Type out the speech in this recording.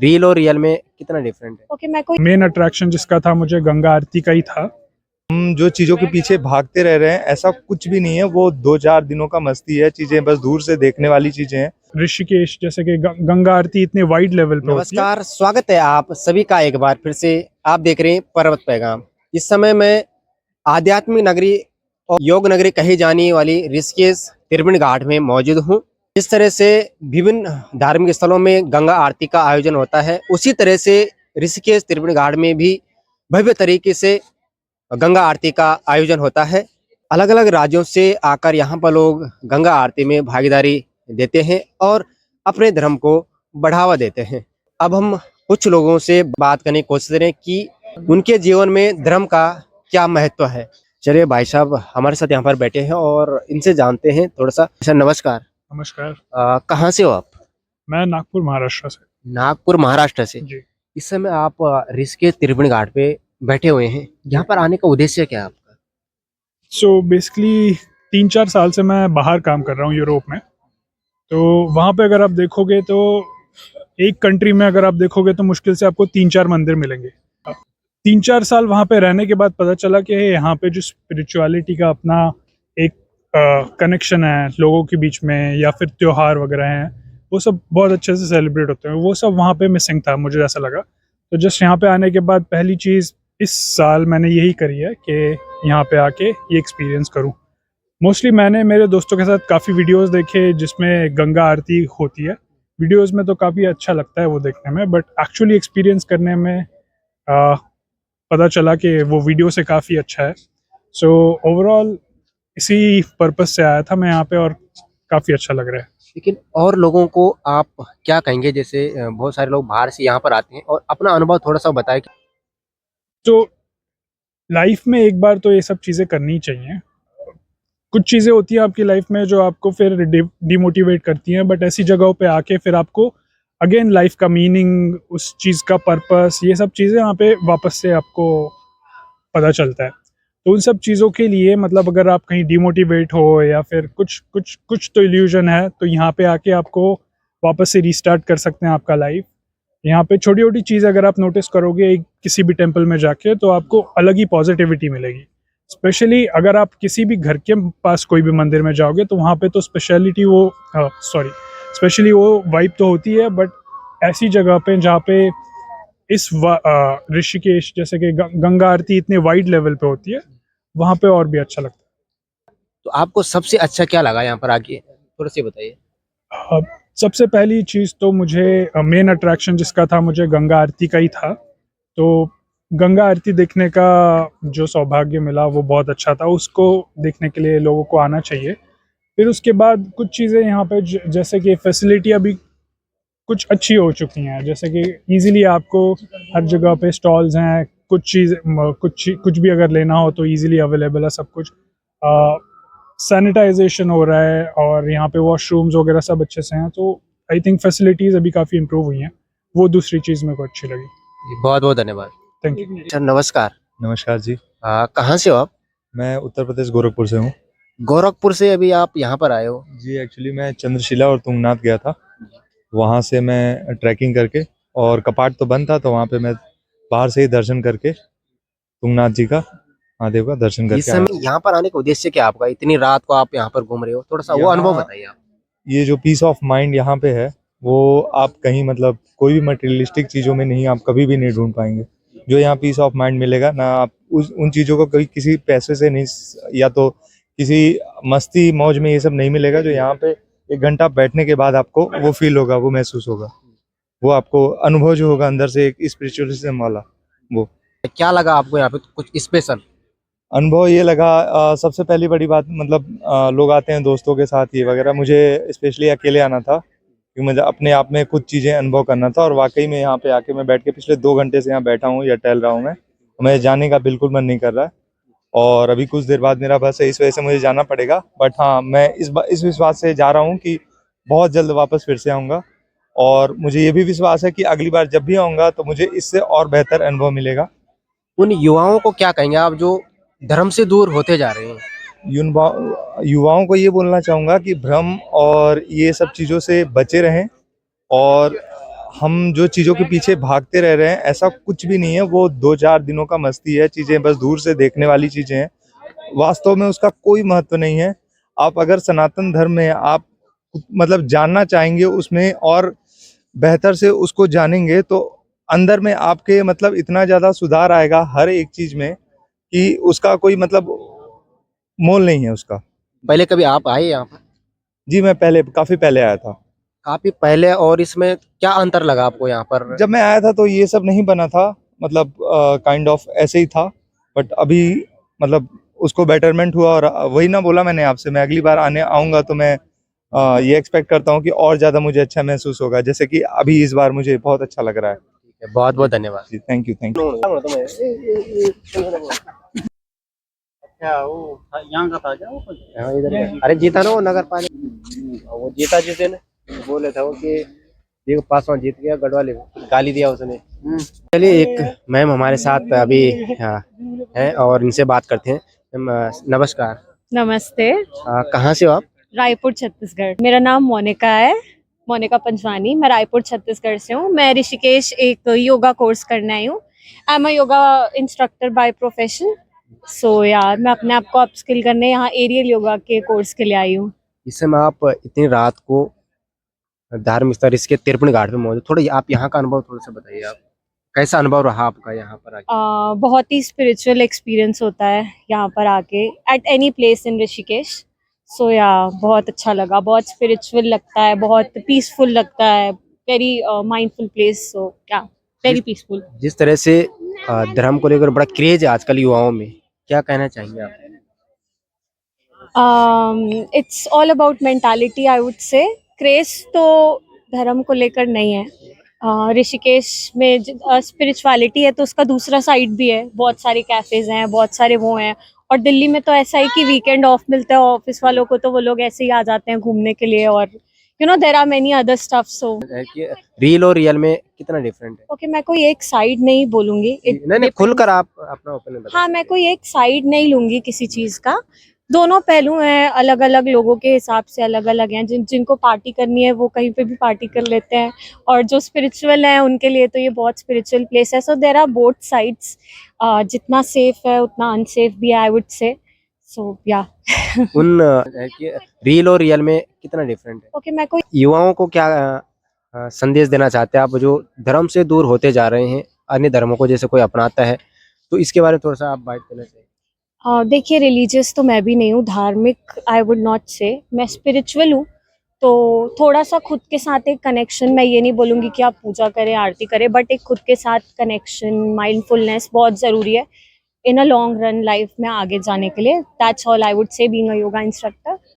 Reel और real में कितना डिफरेंट है? ओके मैं कोई मेन अट्रैक्शन जिसका था मुझे गंगा आरती का ही था। हम जो चीजों के पीछे भागते रह रहे हैं ऐसा कुछ भी नहीं है, वो 2-4 दिनों का मस्ती है, चीजें बस दूर से देखने वाली चीजें हैं। ऋषिकेश जैसे कि गंगा आरती इतने वाइड लेवल पे होती है। नमस्कार, स्वागत है आप सभी का एक बार फिर से। आप देख रहे हैं पर्वत पैगाम। इस समय मैं आध्यात्मिक नगरी और योग नगरी कही जाने वाली ऋषिकेश त्रिवेणी घाट में मौजूद हूँ। जिस तरह से विभिन्न धार्मिक स्थलों में गंगा आरती का आयोजन होता है, उसी तरह से ऋषिकेश त्रिवेणी घाट में भी भव्य तरीके से गंगा आरती का आयोजन होता है। अलग अलग राज्यों से आकर यहाँ पर लोग गंगा आरती में भागीदारी देते हैं और अपने धर्म को बढ़ावा देते हैं। अब हम कुछ लोगों से बात करने की कोशिश करें कि उनके जीवन में धर्म का क्या महत्व है। चलिए भाई साहब हमारे साथ यहाँ पर बैठे हैं और इनसे जानते हैं थोड़ा सा। सर नमस्कार। नमस्कार। कहाँ से हो आप? मैं नागपुर महाराष्ट्र से। नागपुर महाराष्ट्र से। जी। इस समय आप ऋषिकेश त्रिवेणी घाट पे बैठे हुए हैं। यहाँ पर आने का उद्देश्य क्या है आपका? सो बेसिकली 3-4 साल से मैं बाहर काम कर रहा हूँ यूरोप में। तो वहाँ पे अगर आप देखोगे तो एक कंट्री में अगर आप देखोगे तो मुश्किल से आपको 3-4 मंदिर मिलेंगे। 3-4 साल वहाँ पे रहने के बाद पता चला कि यहाँ पे जो स्पिरिचुअलिटी का अपना एक कनेक्शन है लोगों के बीच में, या फिर त्योहार वगैरह हैं, वो सब बहुत अच्छे से सेलिब्रेट होते हैं। वो सब वहाँ पे मिसिंग था, मुझे ऐसा लगा। तो जस्ट यहाँ पे आने के बाद पहली चीज़ इस साल मैंने यही करी है कि यहाँ पे आके ये एक्सपीरियंस करूँ। मोस्टली मैंने मेरे दोस्तों के साथ काफ़ी वीडियोस देखे जिसमें गंगा आरती होती है। वीडियोस में तो काफ़ी अच्छा लगता है वो देखने में, बट एक्चुअली एक्सपीरियंस करने में पता चला कि वो वीडियो से काफ़ी अच्छा है। सो ओवरऑल इसी पर्पस से आया था मैं यहाँ पे और काफ़ी अच्छा लग रहा है। लेकिन और लोगों को आप क्या कहेंगे, जैसे बहुत सारे लोग बाहर से यहाँ पर आते हैं और अपना अनुभव थोड़ा सा बताएं। तो लाइफ में एक बार तो ये सब चीज़ें करनी चाहिए। कुछ चीज़ें होती हैं आपकी लाइफ में जो आपको फिर डिमोटिवेट करती हैं, बट ऐसी जगहों पे आके फिर आपको अगेन लाइफ का मीनिंग, उस चीज़ का पर्पस, ये सब चीज़ें यहाँ पे वापस से आपको पता चलता है। तो उन सब चीज़ों के लिए मतलब अगर आप कहीं डिमोटिवेट हो या फिर कुछ तो इल्यूजन है, तो यहाँ पे आके आपको वापस से रीस्टार्ट कर सकते हैं आपका लाइफ। यहाँ पे छोटी छोटी चीज़ अगर आप नोटिस करोगे किसी भी टेम्पल में जाके, तो आपको अलग ही पॉजिटिविटी मिलेगी। स्पेशली अगर आप किसी भी घर के पास कोई भी मंदिर में जाओगे तो वहाँ पे तो स्पेशली वो वाइब तो होती है, बट ऐसी जगह पे जहाँ पे ऋषिकेश जैसे कि गंगा आरती इतने वाइड लेवल पे होती है, वहाँ पे और भी अच्छा लगता तो आपको सबसे अच्छा क्या लगा यहाँ पर आके, थोड़ा सा बताइए। है। सबसे पहली चीज़ तो मुझे मेन अट्रैक्शन जिसका था मुझे गंगा आरती का ही था। तो गंगा आरती देखने का जो सौभाग्य मिला वो बहुत अच्छा था। उसको देखने के लिए लोगों को आना चाहिए। फिर उसके बाद कुछ चीज़ें यहाँ पे जैसे कि फैसिलिटी अभी कुछ अच्छी हो चुकी हैं, जैसे कि इजीली आपको हर जगह पे स्टॉल्स हैं। कुछ भी अगर लेना हो तो इजीली अवेलेबल है सब कुछ। सैनिटाइजेशन हो रहा है और यहाँ पे वॉशरूम्स वगैरह सब अच्छे से हैं। तो आई थिंक फैसिलिटीज़ अभी काफ़ी इम्प्रूव हुई हैं। वो दूसरी चीज़ मेरे को अच्छी लगी। बहुत बहुत धन्यवाद। Thank you. सर नमस्कार। नमस्कार जी। कहाँ से हो आप? मैं उत्तर प्रदेश गोरखपुर से हूँ। गोरखपुर से अभी आप यहाँ पर आए हो? जी एक्चुअली मैं चंद्रशिला और तुंगनाथ गया था। वहाँ से मैं ट्रैकिंग करके, और कपाट तो बंद था, तो वहाँ पे मैं बाहर से ही दर्शन करके तुंगनाथ जी का, महादेव का दर्शन इस करके आया। समय यहाँ पर आने का उद्देश्य क्या आपका? इतनी रात को आप यहाँ पर घूम रहे हो, थोड़ा सा वो अनुभव बताइए आप। ये जो पीस ऑफ माइंड यहाँ पे है वो आप कहीं मतलब कोई भी मटेरियलिस्टिक चीज़ों में नहीं, आप कभी भी नहीं ढूंढ पाएंगे। जो यहाँ पीस ऑफ माइंड मिलेगा ना, आप उन चीज़ों को कभी किसी पैसे से नहीं, या तो किसी मस्ती मौज में ये सब नहीं मिलेगा। जो यहाँ पे 1 घंटा बैठने के बाद आपको वो फील होगा, वो महसूस होगा, वो आपको अनुभव जो होगा अंदर से एक स्पिरिचुअलिज्म वाला, वो क्या लगा आपको यहाँ पे कुछ स्पेशल अनुभव ये लगा। सबसे पहली बड़ी बात मतलब लोग आते हैं दोस्तों के साथ ही वगैरह, मुझे स्पेशली अकेले आना था क्योंकि मुझे अपने आप में कुछ चीज़ें अनुभव करना था। और वाकई में यहाँ पे आके मैं बैठ के पिछले 2 घंटे से यहाँ बैठा हूँ या टहल रहा हूँ। मैं जाने का बिल्कुल मन नहीं कर रहा है, और अभी कुछ देर बाद मेरा बस है, इस वजह से मुझे जाना पड़ेगा। बट हाँ, मैं इस विश्वास से जा रहा हूँ कि बहुत जल्द वापस फिर से आऊँगा, और मुझे ये भी विश्वास है कि अगली बार जब भी आऊँगा तो मुझे इससे और बेहतर अनुभव मिलेगा। उन युवाओं को क्या कहेंगे आप जो धर्म से दूर होते जा रहे हैं? युवाओं को ये बोलना चाहूँगा कि भ्रम और ये सब चीज़ों से बचे रहें, और हम जो चीज़ों के पीछे भागते रह रहे हैं, ऐसा कुछ भी नहीं है। वो 2-4 दिनों का मस्ती है, चीज़ें बस दूर से देखने वाली चीज़ें हैं। वास्तव में उसका कोई महत्व नहीं है। आप अगर सनातन धर्म में आप मतलब जानना चाहेंगे उसमें और बेहतर से उसको जानेंगे, तो अंदर में आपके मतलब इतना ज़्यादा सुधार आएगा हर एक चीज़ में कि उसका कोई मतलब मोल नहीं है उसका। पहले कभी आप आए यहाँ पर? जी, मैं काफ़ी पहले आया था। काफी पहले, और इसमें क्या अंतर लगा आपको यहाँ पर? जब मैं आया था तो ये सब नहीं बना था, मतलब काइंड ऑफ ऐसे ही था। बट अभी मतलब उसको बेटरमेंट हुआ, और वही ना बोला मैंने आपसे, मैं अगली बार आने आऊँगा तो मैं ये एक्सपेक्ट करता हूँ कि और ज़्यादा मुझे अच्छा महसूस होगा, जैसे कि अभी इस बार मुझे बहुत अच्छा लग रहा है। बहुत बहुत धन्यवाद। जी, थैंक यू। अच्छा वो यहाँ का था क्या वो कुछ? हाँ, इधर का। अरे जीता ना वो नगर पालिका, वो जीता जिस दिन, बोले था वो कि देखो पासवान जीत गया, गढ़वाली गाली दिया उसने। चलिए, एक मैम हमारे साथ अभी हैं और इनसे बात करते हैं। मैम, नमस्कार। नमस्ते। कहाँ से हो आप? रायपुर छत्तीसगढ़। मेरा नाम मोनिका है, मोनिका पंचवानी। मैं रायपुर छत्तीसगढ़ से हूँ। मैं ऋषिकेश एक योगा कोर्स करने आई हूँ। I am a yoga instructor by profession. So यार मैं अपने आप को अपस्किल करने यहाँ एरियल योगा के कोर्स के लिए आई हूँ। इस समय आप इतनी रात को धार्मिक स्थल इसके तिरपन घाट पे मौजूद, थोड़ा आप यहाँ का अनुभव थोड़ा सा बताइए। आप कैसा अनुभव रहा आपका यहाँ पर आके? बहुत ही स्पिरिचुअल एक्सपीरियंस होता है यहाँ पर आके, at any place in Rishikesh. So yeah बहुत अच्छा लगा, बहुत स्पिरिचुअल लगता है, बहुत पीसफुल लगता है। Very mindful place. सो या वेरी पीसफुल। जिस तरह से धर्म को लेकर बड़ा क्रेज है आजकल युवाओं में, क्या कहना चाहेंगे आप? It's all about mentality I would say. Craze तो धर्म को लेकर नहीं है। ऋषिकेश में स्पिरिचुअलिटी है तो उसका दूसरा साइड भी है। बहुत सारे कैफेज हैं, बहुत सारे वो हैं। और दिल्ली में तो ऐसा है कि वीकेंड ऑफ मिलता है ऑफिस वालों को, तो वो लोग ऐसे ही आ जाते हैं घूमने के लिए। और there are many other stuff. So है कि रील और रियल में कितना डिफरेंट है? ओके, मैं कोई एक साइड नहीं बोलूंगी। It नहीं नहीं, depends। खुलकर आप अपना ओपिनियन बताइए। हाँ, मैं कोई एक साइड नहीं लूंगी किसी चीज का। दोनों पहलू हैं, अलग अलग लोगों के हिसाब से अलग अलग हैं। जिनको पार्टी करनी है वो कहीं पे भी पार्टी कर लेते हैं, और जो स्पिरिचुअल है उनके लिए तो ये बहुत स्पिरिचुअल प्लेस है। So there are both sides. जितना सेफ है उतना अनसेफ भी है आई वुड से। सो या उन है कि रील और रियल में कितना डिफरेंट है? ओके, मैं कोई युवाओं को क्या संदेश देना चाहते हैं आप, जो धर्म से दूर होते जा रहे हैं, अन्य धर्मों को जैसे कोई अपनाता है, तो इसके बारे में थोड़ा सा आप बात करना चाहिए। देखिए, रिलीजियस तो मैं भी नहीं हूँ, धार्मिक आई वुड नॉट से। मैं स्पिरिचुअल हूँ। तो थोड़ा सा खुद के साथ एक कनेक्शन, मैं ये नहीं बोलूँगी कि आप पूजा करें आरती करें, बट एक खुद के साथ कनेक्शन, माइंडफुलनेस बहुत ज़रूरी है इन अ लॉन्ग रन लाइफ में आगे जाने के लिए। That's all I would say being a yoga instructor.